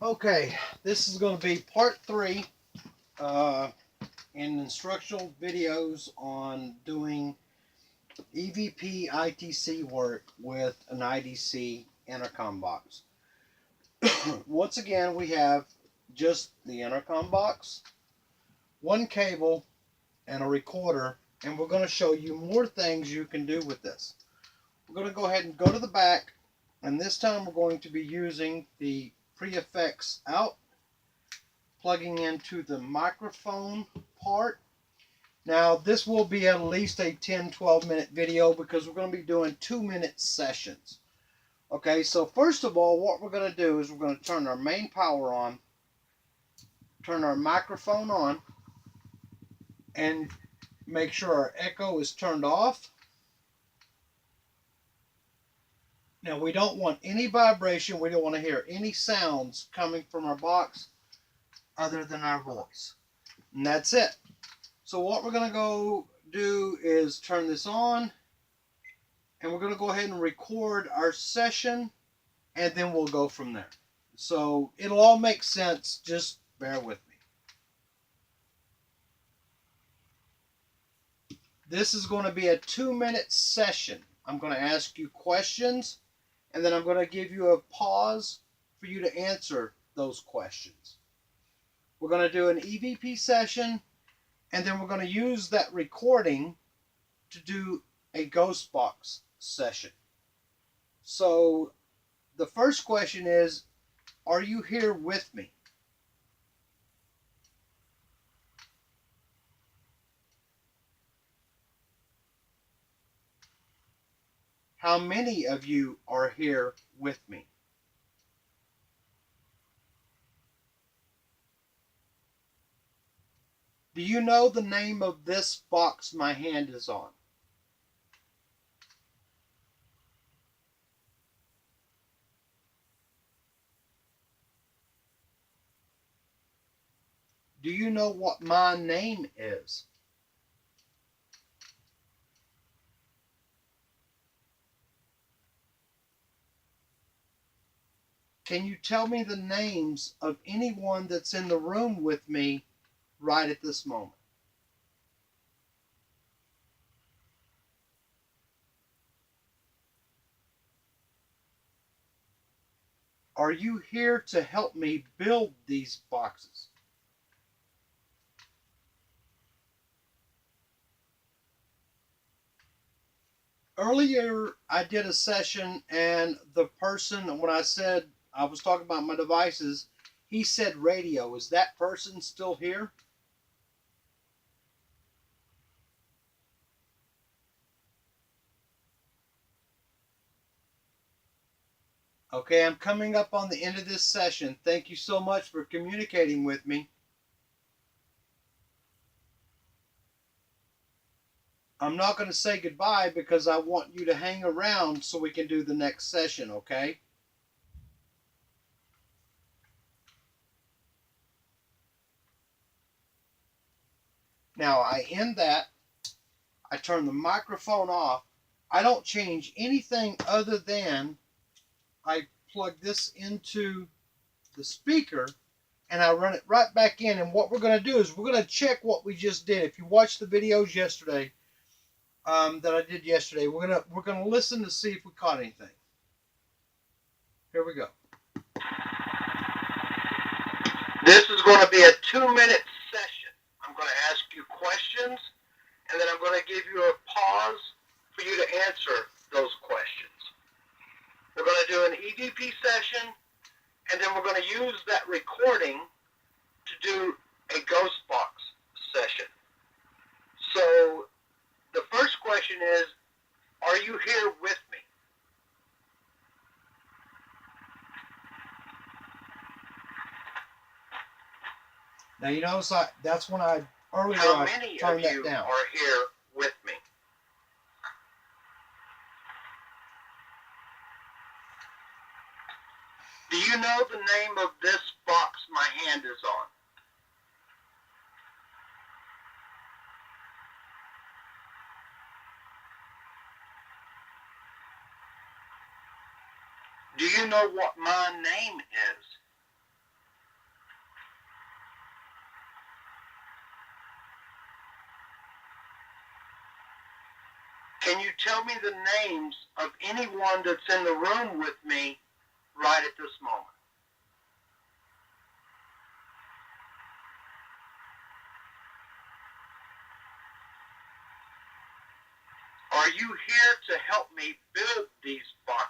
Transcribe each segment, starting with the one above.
Okay, this is going to be part 3 in instructional videos on doing EVP ITC work with an IDC InterComm box. Once again, we have just the intercom box, one cable, and a recorder, and we're going to show you more things you can do with this. We're going to go ahead and go to the back, and this time we're going to be using the pre-effects out, plugging into the microphone part. Now this will be at least a 10-12 minute video because we're going to be doing 2-minute sessions. Okay, so first of all, what we're going to do is we're going to turn our main power on, turn our microphone on, and make sure our echo is turned off. Now we don't want any vibration, we don't want to hear any sounds coming from our box other than our voice. And that's it. So what we're going to go do is turn this on, and we're going to go ahead and record our session, and then we'll go from there. So it'll all make sense, just bear with me. This is going to be a 2-minute session. I'm going to ask you questions, and then I'm going to give you a pause for you to answer those questions. We're going to do an EVP session, and then we're going to use that recording to do a ghost box session. So the first question is, are you here with me? How many of you are here with me? Do you know the name of this box my hand is on? Do you know what my name is? Can you tell me the names of anyone that's in the room with me right at this moment? Are you here to help me build these boxes? Earlier, I did a session, and the person, when I said I was talking about my devices, he said radio. Is that person still here? Okay, I'm coming up on the end of this session. Thank you so much for communicating with me. I'm not going to say goodbye because I want you to hang around so we can do the next session, okay? Now, I end that. I turn the microphone off. I don't change anything other than I plug this into the speaker and I run it right back in. And what we're going to do is we're going to check what we just did. If you watched the videos yesterday, that I did yesterday, we're gonna listen to see if we caught anything. Here we go. This is going to be a 2-minute session. I'm going to ask you questions, and then I'm going to give you a pause for you to answer those questions. We're going to do an EVP session, and then we're going to use that recording to do a ghost box session. So the first question is, are you here with me? Now you notice that's when I earlier How many I turned of that you down. are here with me? Do you know the name of this box my hand is on? Do you know what my name is? Can you tell me the names of anyone that's in the room with me right at this moment? Are you here to help me build these boxes?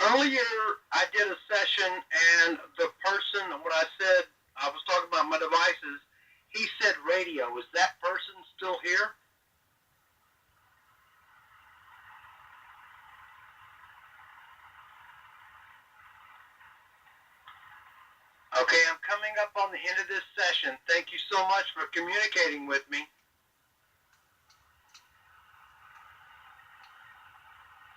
Earlier, I did a session, and the person, when I said I was talking about my devices, he said radio. Is that person still here? Okay, I'm coming up on the end of this session. Thank you so much for communicating with me.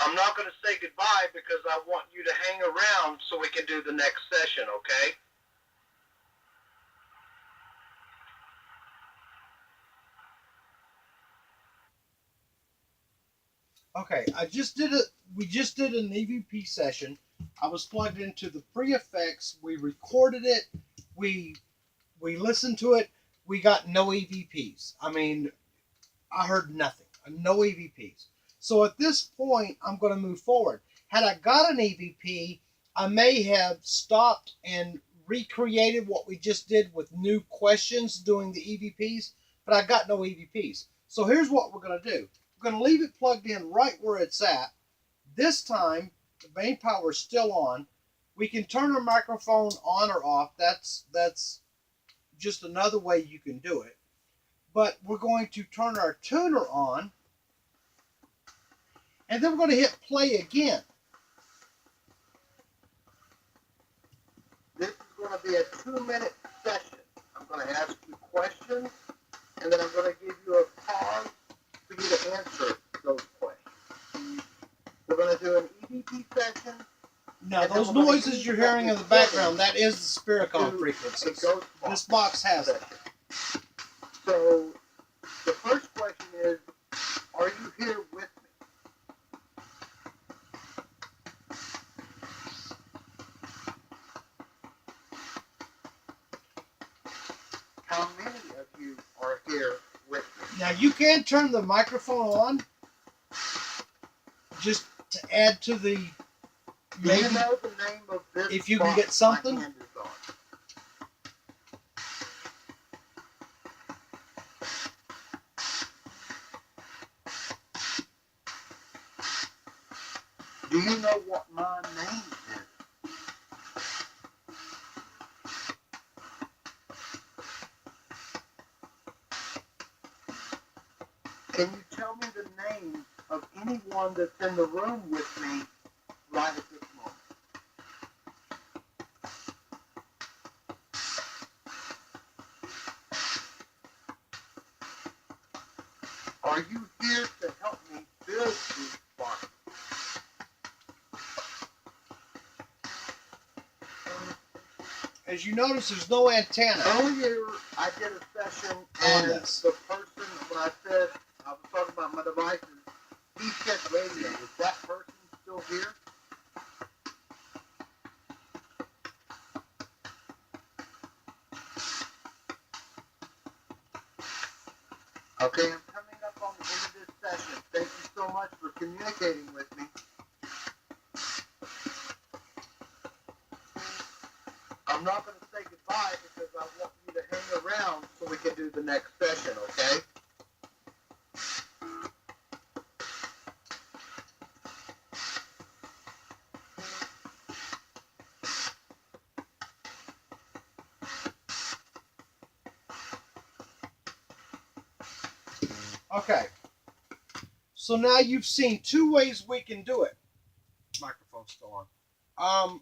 I'm not going to say goodbye because I want you to hang around so we can do the next session, okay? Okay, we just did an EVP session. I was plugged into the pre-effects. We recorded it. We listened to it. We got no EVPs. I mean, I heard nothing. No EVPs. So at this point, I'm going to move forward. Had I got an EVP, I may have stopped and recreated what we just did with new questions doing the EVPs, but I got no EVPs. So here's what we're going to do. We're going to leave it plugged in right where it's at. This time, the main power is still on. We can turn our microphone on or off. That's just another way you can do it. But we're going to turn our tuner on, and then we're going to hit play again. This is going to be a 2-minute session. I'm going to ask you questions, and then I'm going to give you a pause for you to answer those questions. We're going to do an EVP session. Now, those noises you're hearing in the background, that is the Spricom frequencies. This box has it. So, the first question is, are you here with me? How many of you are here with me? Now, you can turn the microphone on just to add to the... Do you know the name of this if you can get something? My hand is on. Do you know what my name is? Can you tell me the name of anyone that's in the room with me right at this moment? Are you here to help me build these boxes? As you notice, there's no antenna. Earlier, I did a session, and the person, when I said I was talking about my devices, he said radio. Is that person still here? Okay, I'm coming up on the end of this session. Thank you so much for communicating with me. I'm not going to say goodbye because I want you to hang around so we can do the next session, okay? Okay. So now you've seen 2 ways we can do it. Microphone's still on.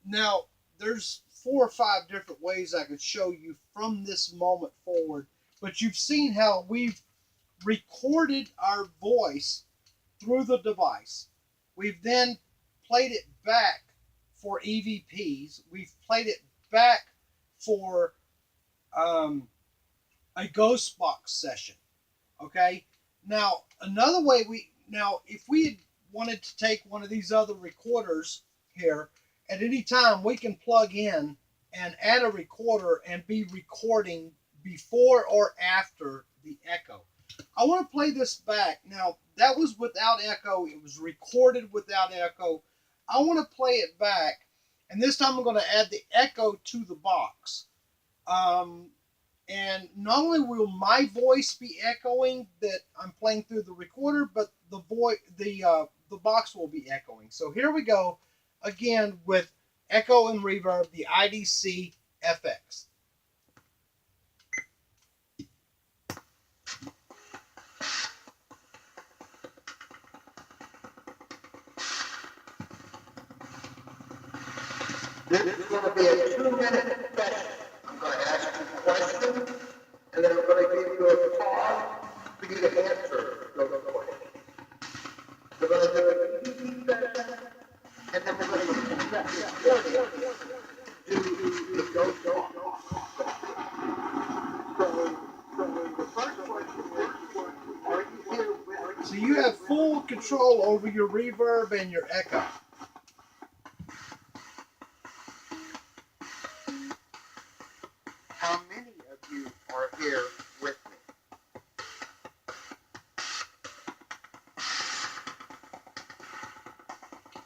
Now, there's 4 or 5 different ways I could show you from this moment forward, but you've seen how we've recorded our voice through the device. We've then played it back for EVPs. We've played it back for a ghost box session. Okay. Now, another way if we had wanted to take one of these other recorders here, at any time we can plug in and add a recorder and be recording before or after the echo. I want to play this back. Now, that was without echo. It was recorded without echo. I want to play it back, and this time I'm going to add the echo to the box. And not only will my voice be echoing that I'm playing through the recorder, but the box will be echoing. So here we go again with echo and reverb, the IDC FX. This is going to be a 2-minute session. I'm going to ask you questions, and then I'm going to give you a pause for you to answer those questions. We're going to do a TV session, and then we're going to use that recording to do the go-go. So the first question is, are you here with me? So you have full control over your reverb and your echo. How many of you are here with me?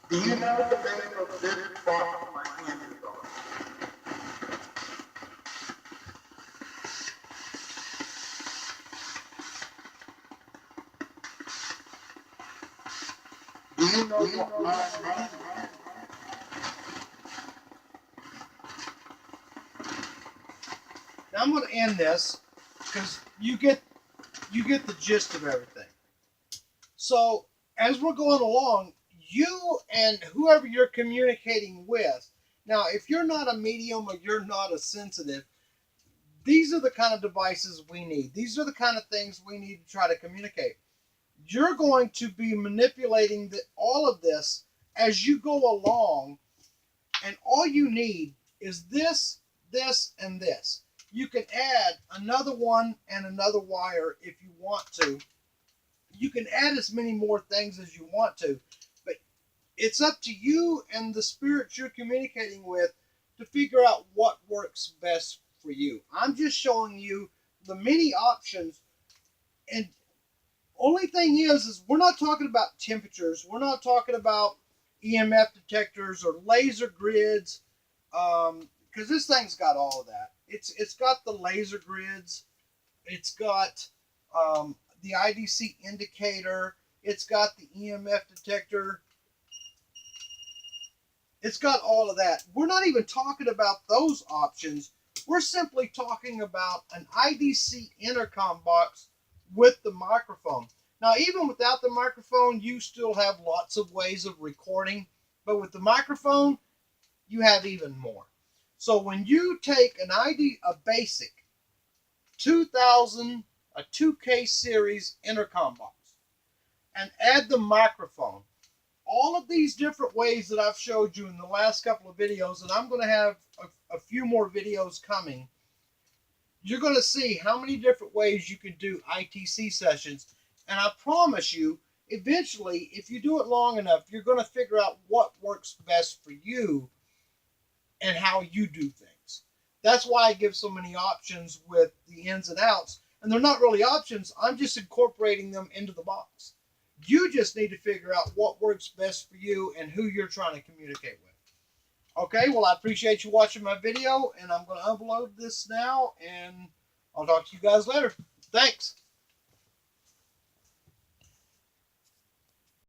Do you know the name of this box my hand is on? Do you know what my name is? Now I'm going to end this because you get the gist of everything. So as we're going along, you and whoever you're communicating with. Now, if you're not a medium or you're not a sensitive, these are the kind of devices we need. These are the kind of things we need to try to communicate. You're going to be manipulating all of this as you go along, and all you need is this, this, and this. You can add another one and another wire if you want to. You can add as many more things as you want to, but it's up to you and the spirits you're communicating with to figure out what works best for you. I'm just showing you the many options, and only thing is we're not talking about temperatures. We're not talking about EMF detectors or laser grids, because this thing's got all of that. It's got the laser grids. It's got the IDC indicator. It's got the EMF detector. It's got all of that. We're not even talking about those options. We're simply talking about an IDC intercom box with the microphone. Now, even without the microphone, you still have lots of ways of recording, but with the microphone, you have even more. So when you take a basic 2000, a 2K series intercom box, and add the microphone, all of these different ways that I've showed you in the last couple of videos, and I'm going to have a few more videos coming, you're going to see how many different ways you can do ITC sessions. And I promise you, eventually, if you do it long enough, you're going to figure out what works best for you and how you do things. That's why I give so many options with the ins and outs. And they're not really options. I'm just incorporating them into the box. You just need to figure out what works best for you and who you're trying to communicate with. Okay, well, I appreciate you watching my video, and I'm going to upload this now, and I'll talk to you guys later. Thanks.